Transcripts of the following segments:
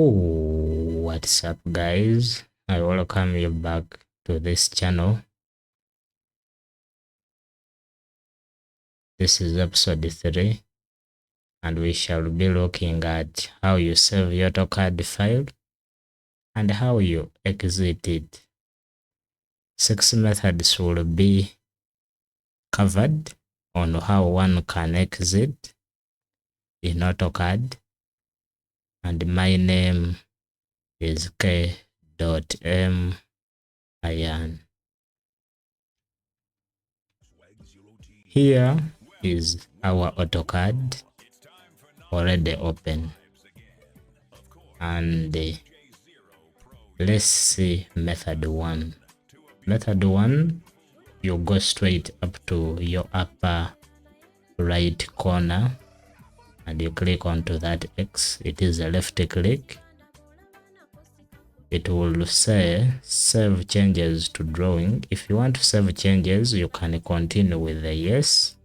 What's up guys, I welcome you back to this channel. This is episode 3 and we shall be looking at how you save your Autocad file and how you exit it. 6 methods will be covered on how one can exit in Autocad, and my name is K.M. Ian. Here is our Autocad already open, and let's see method 1. Method 1, you go straight up to your upper right corner and you click onto that X. It is a left click. It will say save changes to drawing. If you want to save changes, you can continue with the yes.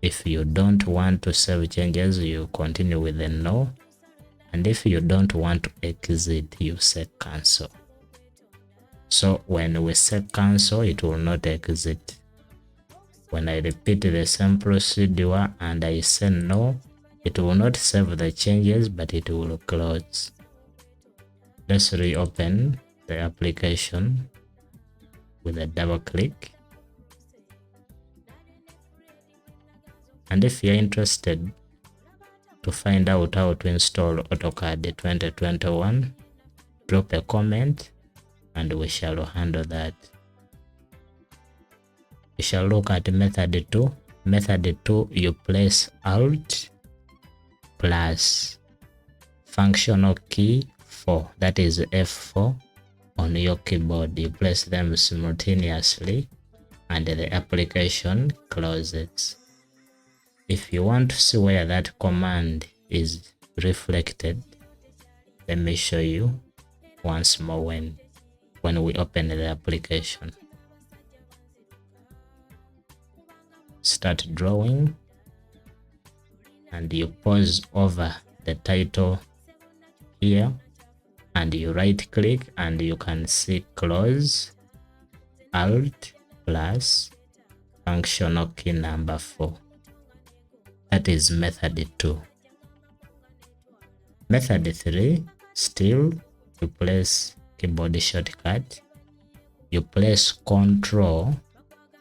If you don't want to save changes, you continue with the no. And if you don't want to exit, you say cancel. So when we say cancel, it will not exit. When I repeat the same procedure and I say no, it will not save the changes, but it will close. Let's reopen the application with a double click. And if you're interested to find out how to install Autocad 2021, drop a comment and we shall handle that. We shall look at method 2. Method 2, you place Alt plus functional key 4, that is F4, on your keyboard. You place them simultaneously and the application closes. If you want to see where that command is reflected, let me show you once more when we open the application. Start drawing and you pause over the title here and you right click and you can see close, Alt plus functional key number 4. That is method 2. Method 3, still you place keyboard shortcut. You place Ctrl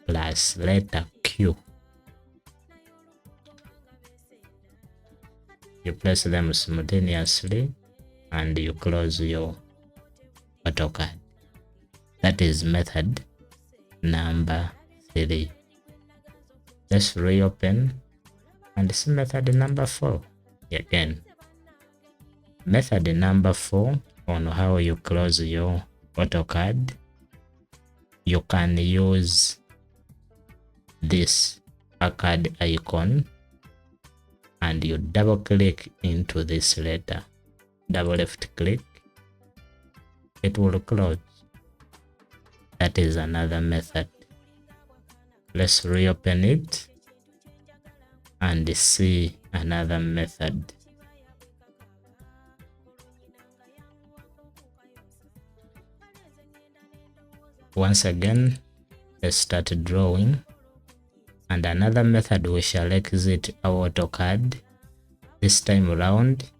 plus letter Q. You place them simultaneously and you close your Autocad. That is method number 3. Let's reopen and see method number 4 again. Method number 4, on how you close your Autocad, you can use this Access icon and you double click into this letter. Double left click, it will close. That is another method. Let's reopen it and see another method. Once again, let's start drawing, and another method we shall exit our Autocad. This time around,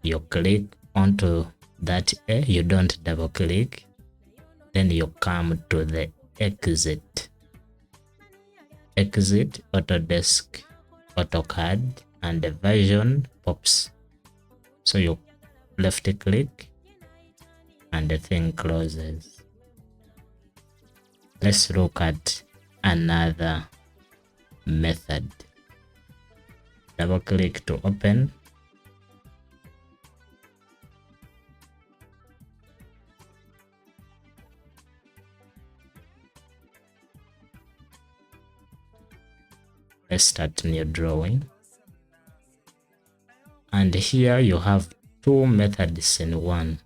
you click onto that A, you don't double click, then you come to the exit Autodesk Autocad, and the version pops. So you left click and the thing closes. Let's look at another method. Double click to open. Let's start new drawing. And here you have 2 methods in one.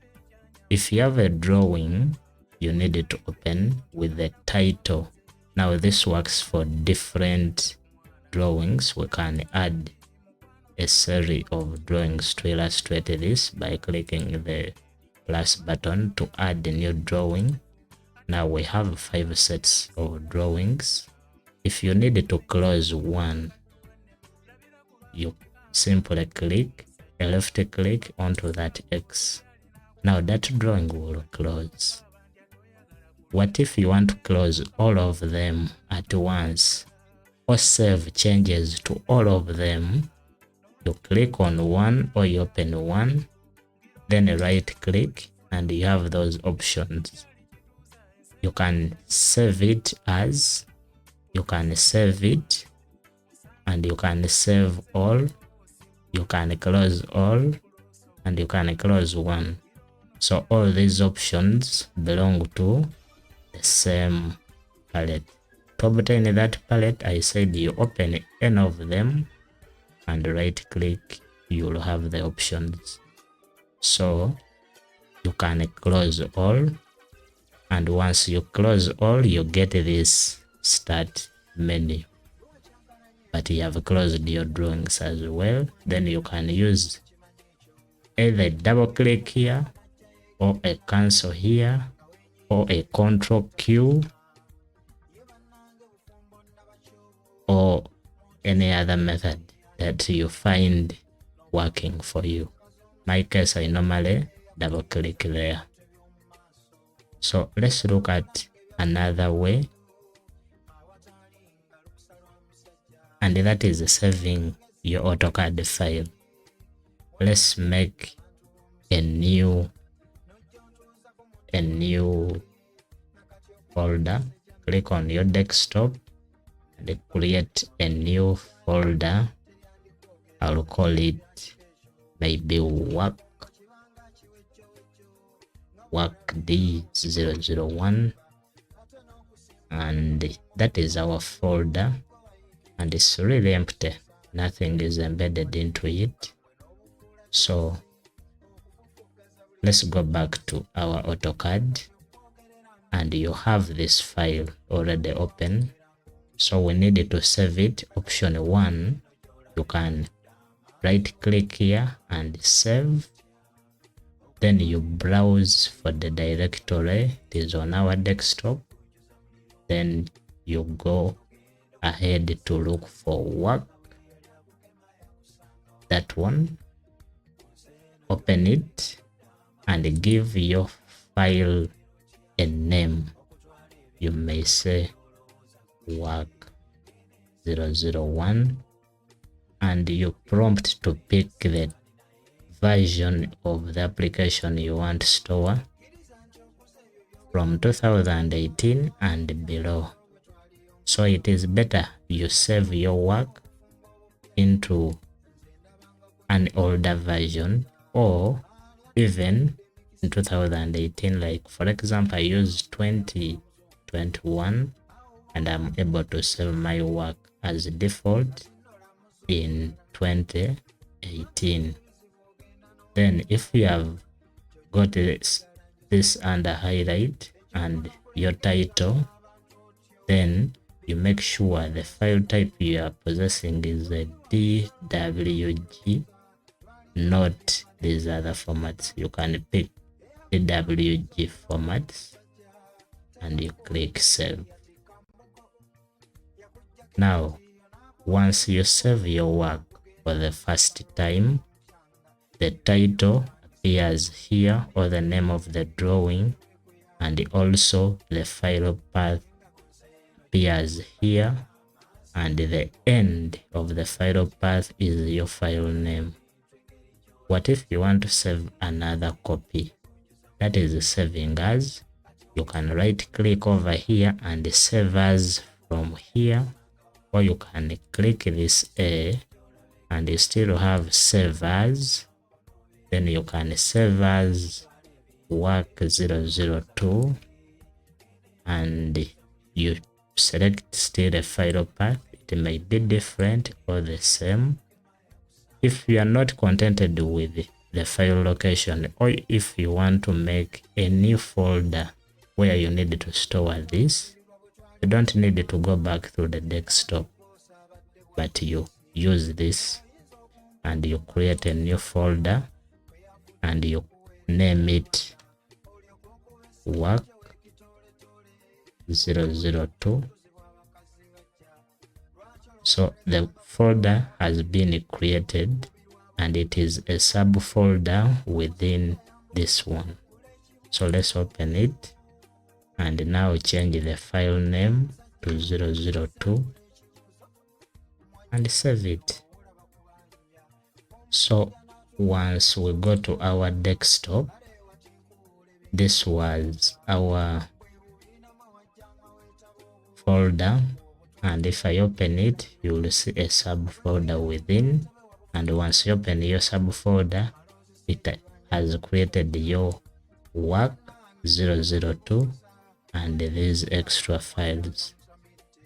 If you have a drawing, you need it to open with the title. Now this works for different drawings. We can add a series of drawings to illustrate this by clicking the plus button to add a new drawing. Now we have 5 sets of drawings. If you need to close one, you simply click a left click onto that X. Now that drawing will close. What if you want to close all of them at once or save changes to all of them? You click on one or you open one, then right click and you have those options. You can save it as, you can save it, and you can save all, you can close all, and you can close one. So all these options belong to the same palette. To obtain that palette, I said you open any of them and right click, you'll have the options. So you can close all, and once you close all, you get this start menu. But you have closed your drawings as well. Then you can use either double click here, or a cancel here, or a Ctrl Q, or any other method that you find working for you. My case, I normally double click there. So let's look at another way, and that is saving your AutoCAD file. Let's make a new folder. Click on your desktop and create a new folder. I'll call it maybe work D001, and that is our folder, and it's really empty, nothing is embedded into it. So let's go back to our AutoCAD, and you have this file already open. So we need to save it. Option 1, you can right click here and save. Then you browse for the directory, it is on our desktop. Then you go ahead to look for work, that one, open it and give your file a name. You may say work 001, and you prompt to pick the version of the application you want to store from 2018 and below. So it is better you save your work into an older version, or even in 2018, like for example I use 2021 and I'm able to save my work as default in 2018. Then if you have got this under highlight and your title, then you make sure the file type you are possessing is a DWG, not these other formats. You can pick DWG formats and you click save. Now once you save your work for the first time, the title appears here, or the name of the drawing, and also the file path appears here, and the end of the file path is your file name. What if you want to save another copy? That is saving as. You can right click over here and save as from here, or you can click this A and you still have save as. Then you can save as work 002, and you select still a file path. It may be different or the same. If you are not contented with the file location, or if you want to make a new folder where you need to store this, you don't need to go back to the desktop, but you use this and you create a new folder and you name it work 002. So the folder has been created and it is a subfolder within this one. So let's open it and now change the file name to 002 and save it. So once we go to our desktop, this was our folder, and if I open it, you will see a subfolder within, and once you open your subfolder, it has created your work 002 and these extra files.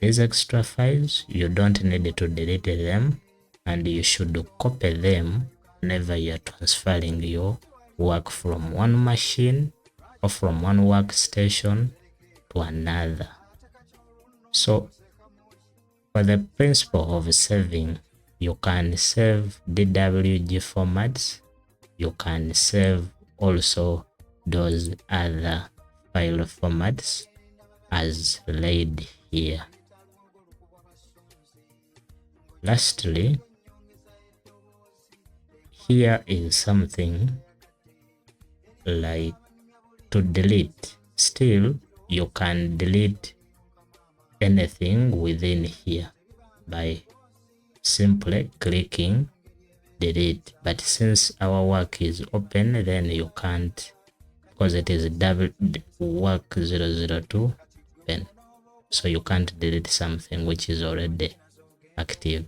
These extra files, you don't need to delete them, and you should copy them whenever you are transferring your work from one machine or from one workstation to another. So for the principle of saving, you can save DWG formats, you can save also those other file formats as laid here. Lastly, here is something like to delete. Still, you can delete anything within here by simply clicking delete, but since our work is open, then you can't, because it is work 002 open, so you can't delete something which is already active.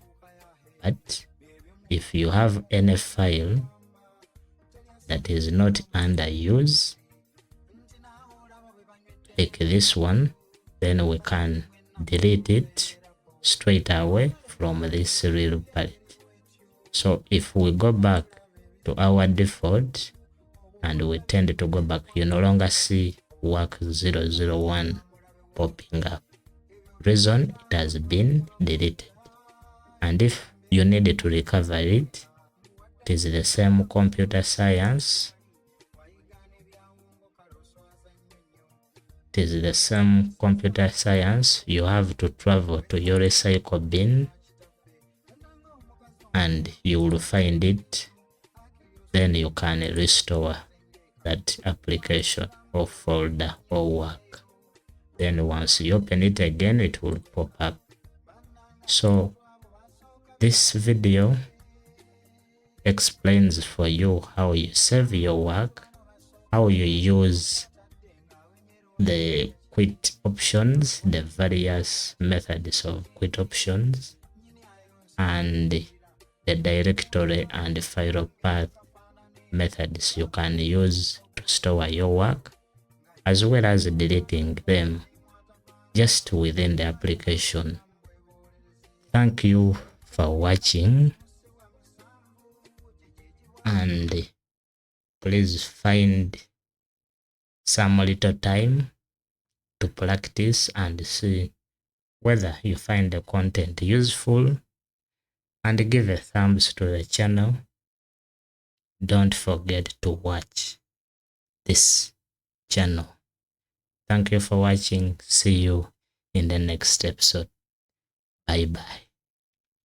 But if you have any file that is not under use, like this one, then we can delete it straight away from this real palette. So if we go back to our default and we tend to go back, you no longer see work 001 popping up. Reason, it has been deleted. And if you need to recover it, it is the same computer science. It is the same computer science. You have to travel to your recycle bin and you will find it. Then you can restore that application or folder or work. Then once you open it again, it will pop up. So this video explains for you how you save your work, how you use the quit options, the various methods of quit options, and the directory and file path methods you can use to store your work, as well as deleting them just within the application. Thank you for watching, and please find some little time to practice and see whether you find the content useful, and give a thumbs to the channel. Don't forget to watch this channel. Thank you for watching. See you in the next episode. Bye bye.